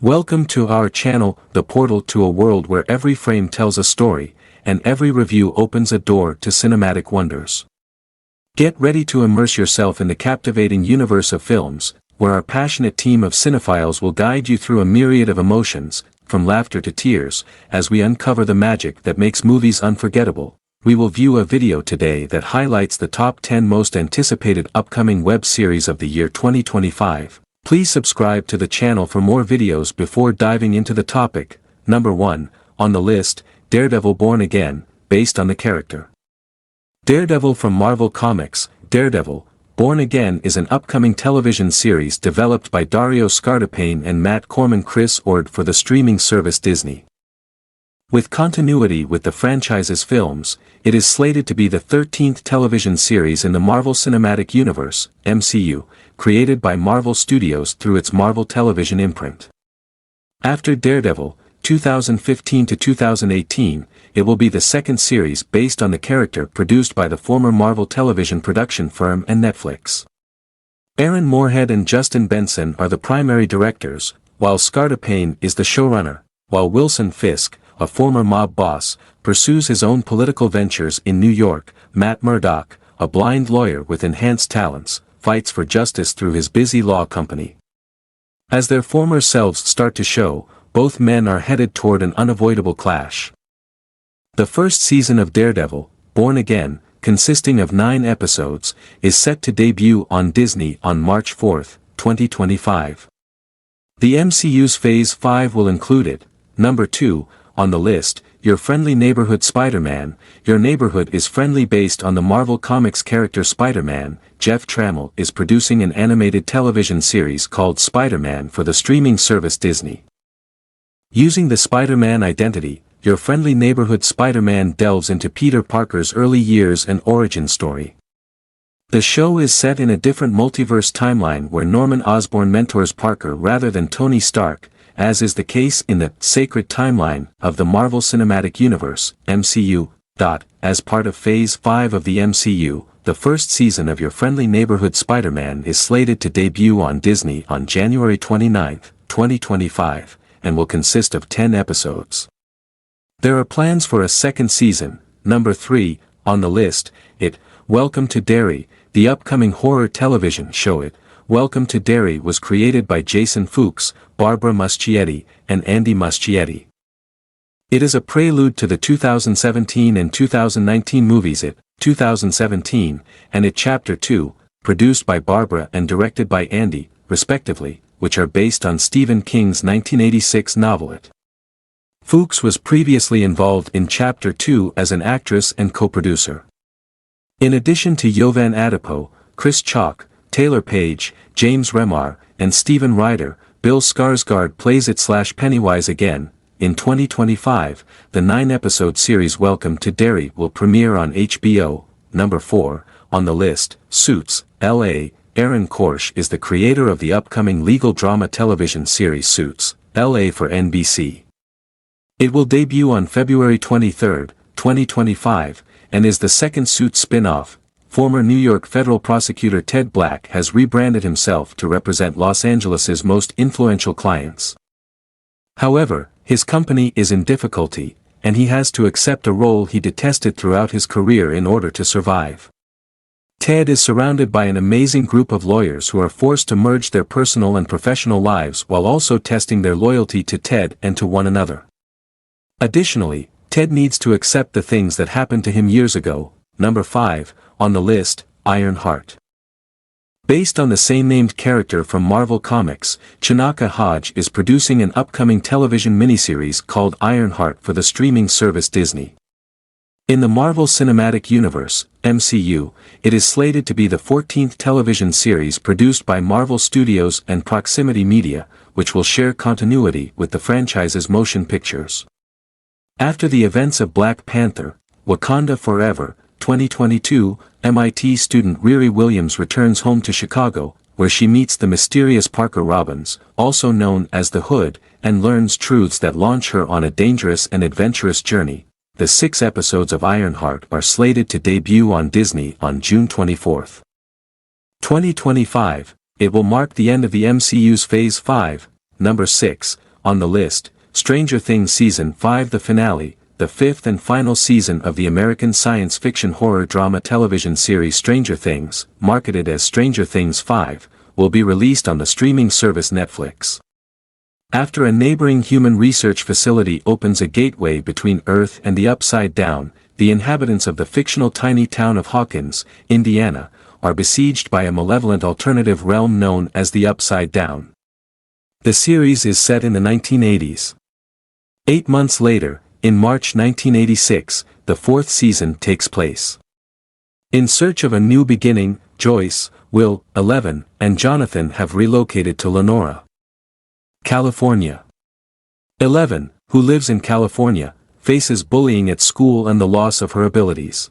Welcome to our channel, the portal to a world where every frame tells a story, and every review opens a door to cinematic wonders. Get ready to immerse yourself in the captivating universe of films, where our passionate team of cinephiles will guide you through a myriad of emotions, from laughter to tears, as we uncover the magic that makes movies unforgettable. We will view a video today that highlights the top 10 most anticipated upcoming web series of the year 2025. Please subscribe to the channel for more videos before diving into the topic. Number 1, on the list, Daredevil Born Again, based on the character. Daredevil from Marvel Comics. Daredevil, Born Again is an upcoming television series developed by Dario Scardapane and Matt Corman Chris Ord for the streaming service Disney. With continuity with the franchise's films, it is slated to be the 13th television series in the Marvel Cinematic Universe, MCU, created by Marvel Studios through its Marvel Television imprint. After Daredevil, 2015 to 2018, it will be the second series based on the character produced by the former Marvel Television production firm and Netflix. Aaron Moorhead and Justin Benson are the primary directors, while Scardapane is the showrunner, while Wilson Fisk, a former mob boss, pursues his own political ventures in New York. Matt Murdock, a blind lawyer with enhanced talents, fights for justice through his busy law company. As their former selves start to show, both men are headed toward an unavoidable clash. The first season of Daredevil, Born Again, consisting of 9 episodes, is set to debut on Disney on March 4, 2025. The MCU's Phase 5 will include it. Number 2, on the list, Your Friendly Neighborhood Spider-Man. Your Neighborhood is friendly based on the Marvel Comics character Spider-Man. Jeff Trammell is producing an animated television series called Spider-Man for the streaming service Disney. Using the Spider-Man identity, Your Friendly Neighborhood Spider-Man delves into Peter Parker's early years and origin story. The show is set in a different multiverse timeline where Norman Osborn mentors Parker rather than Tony Stark, as is the case in the Sacred Timeline of the Marvel Cinematic Universe, MCU. As part of Phase 5 of the MCU, the first season of Your Friendly Neighborhood Spider-Man is slated to debut on Disney on January 29, 2025, and will consist of 10 episodes. There are plans for a second season. Number 3, on the list, Welcome to Derry, the upcoming horror television show. Welcome to Derry was created by Jason Fuchs, Barbara Muschietti, and Andy Muschietti. It is a prelude to the 2017 and 2019 movies 2017, and Chapter 2, produced by Barbara and directed by Andy, respectively, which are based on Stephen King's 1986 novel Fuchs was previously involved in Chapter 2 as an actress and co-producer. In addition to Jovan Adipo, Chris Chalk, Taylor Page, James Remar, and Stephen Ryder, Bill Skarsgård plays Pennywise again. In 2025, the 9-episode series Welcome to Derry will premiere on HBO. Number 4, on the list, Suits, L.A. Aaron Korsh is the creator of the upcoming legal drama television series Suits, L.A. for NBC. It will debut on February 23, 2025, and is the second Suits spin-off. Former New York federal prosecutor Ted Black has rebranded himself to represent Los Angeles' most influential clients. However, his company is in difficulty, and he has to accept a role he detested throughout his career in order to survive. Ted is surrounded by an amazing group of lawyers who are forced to merge their personal and professional lives while also testing their loyalty to Ted and to one another. Additionally, Ted needs to accept the things that happened to him years ago. Number 5, on the list, Ironheart. Based on the same-named character from Marvel Comics, Chinaka Hodge is producing an upcoming television miniseries called Ironheart for the streaming service Disney. In the Marvel Cinematic Universe, MCU, it is slated to be the 14th television series produced by Marvel Studios and Proximity Media, which will share continuity with the franchise's motion pictures. After the events of Black Panther, Wakanda Forever, 2022, MIT student Riri Williams returns home to Chicago, where she meets the mysterious Parker Robbins, also known as the Hood, and learns truths that launch her on a dangerous and adventurous journey. The 6 episodes of Ironheart are slated to debut on Disney on June 24. 2025, it will mark the end of the MCU's Phase 5. Number 6, on the list, Stranger Things Season 5, the finale, the fifth and final season of the American science fiction horror drama television series Stranger Things, marketed as Stranger Things 5, will be released on the streaming service Netflix. After a neighboring human research facility opens a gateway between Earth and the Upside Down, the inhabitants of the fictional tiny town of Hawkins, Indiana, are besieged by a malevolent alternative realm known as the Upside Down. The series is set in the 1980s. 8 months later, in March 1986, the fourth season takes place. In search of a new beginning, Joyce, Will, Eleven, and Jonathan have relocated to Lenora, California. Eleven, who lives in California, faces bullying at school and the loss of her abilities.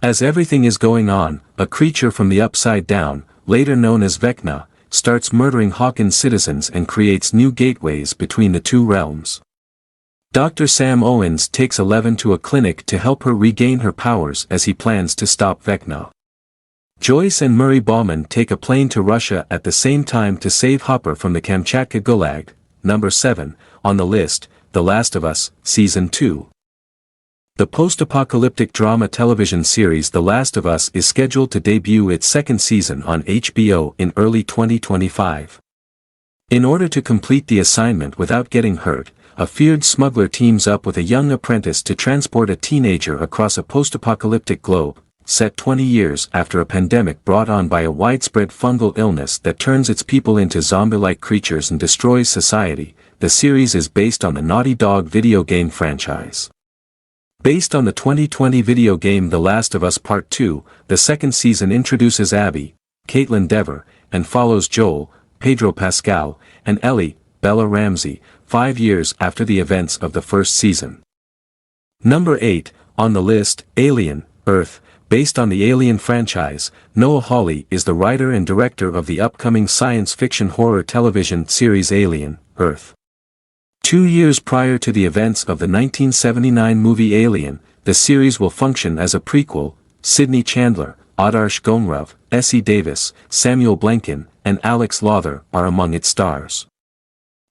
As everything is going on, a creature from the Upside Down, later known as Vecna, starts murdering Hawkins citizens and creates new gateways between the two realms. Dr. Sam Owens takes Eleven to a clinic to help her regain her powers as he plans to stop Vecna. Joyce and Murray Bauman take a plane to Russia at the same time to save Hopper from the Kamchatka Gulag. Number 7, on the list, The Last of Us, Season 2. The post-apocalyptic drama television series The Last of Us is scheduled to debut its second season on HBO in early 2025. In order to complete the assignment without getting hurt, a feared smuggler teams up with a young apprentice to transport a teenager across a post-apocalyptic globe, set 20 years after a pandemic brought on by a widespread fungal illness that turns its people into zombie-like creatures and destroys society. The series is based on the Naughty Dog video game franchise. Based on the 2020 video game The Last of Us Part 2, the second season introduces Abby, Caitlin Dever, and follows Joel, Pedro Pascal, and Ellie, Bella Ramsey, 5 years after the events of the first season. Number 8, on the list, Alien, Earth. Based on the Alien franchise, Noah Hawley is the writer and director of the upcoming science fiction horror television series Alien, Earth. 2 years prior to the events of the 1979 movie Alien, the series will function as a prequel. Sidney Chandler, Adarsh Gonrav, Essie Davis, Samuel Blanken, and Alex Lawther are among its stars.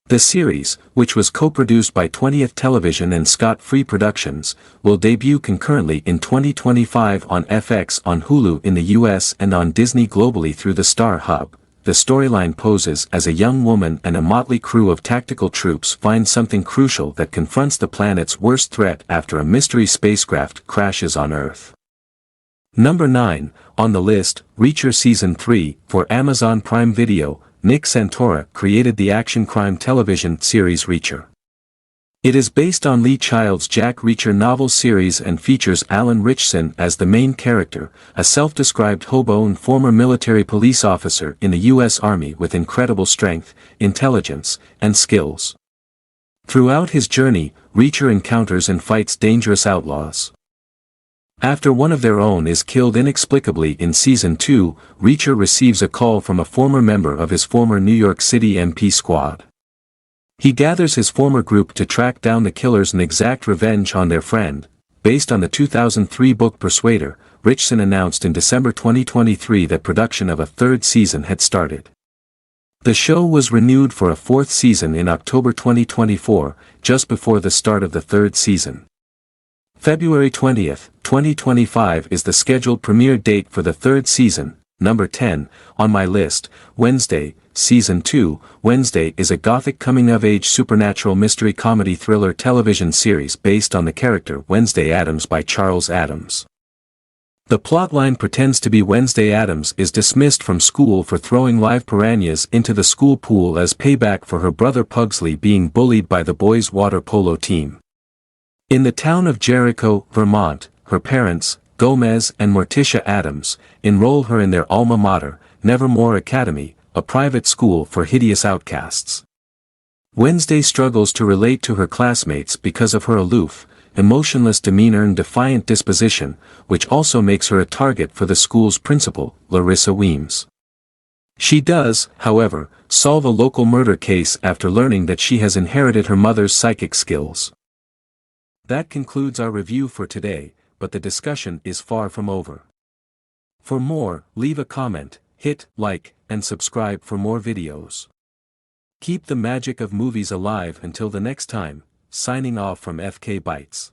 The series, which was co-produced by 20th Television and Scott Free Productions, will debut concurrently in 2025 on FX on Hulu in the US and on Disney globally through the Star Hub. The storyline poses as a young woman and a motley crew of tactical troops find something crucial that confronts the planet's worst threat after a mystery spacecraft crashes on Earth. Number 9, on the list, Reacher Season 3, for Amazon Prime Video. Nick Santora created the action crime television series Reacher. It is based on Lee Child's Jack Reacher novel series and features Alan Ritchson as the main character, a self-described hobo and former military police officer in the U.S. Army with incredible strength, intelligence, and skills. Throughout his journey, Reacher encounters and fights dangerous outlaws. After one of their own is killed inexplicably in Season 2, Reacher receives a call from a former member of his former New York City MP squad. He gathers his former group to track down the killers and exact revenge on their friend. Based on the 2003 book Persuader, Ritchson announced in December 2023 that production of a third season had started. The show was renewed for a fourth season in October 2024, just before the start of the third season. February 20, 2025 is the scheduled premiere date for the third season. Number 10, on my list, Wednesday, Season 2. Wednesday is a gothic coming-of-age supernatural mystery comedy thriller television series based on the character Wednesday Addams by Charles Addams. The plotline pretends to be Wednesday Addams is dismissed from school for throwing live piranhas into the school pool as payback for her brother Pugsley being bullied by the boys' water polo team. In the town of Jericho, Vermont, her parents, Gomez and Morticia Addams, enroll her in their alma mater, Nevermore Academy, a private school for hideous outcasts. Wednesday struggles to relate to her classmates because of her aloof, emotionless demeanor and defiant disposition, which also makes her a target for the school's principal, Larissa Weems. She does, however, solve a local murder case after learning that she has inherited her mother's psychic skills. That concludes our review for today, but the discussion is far from over. For more, leave a comment, hit like, and subscribe for more videos. Keep the magic of movies alive until the next time, signing off from FK Bytes.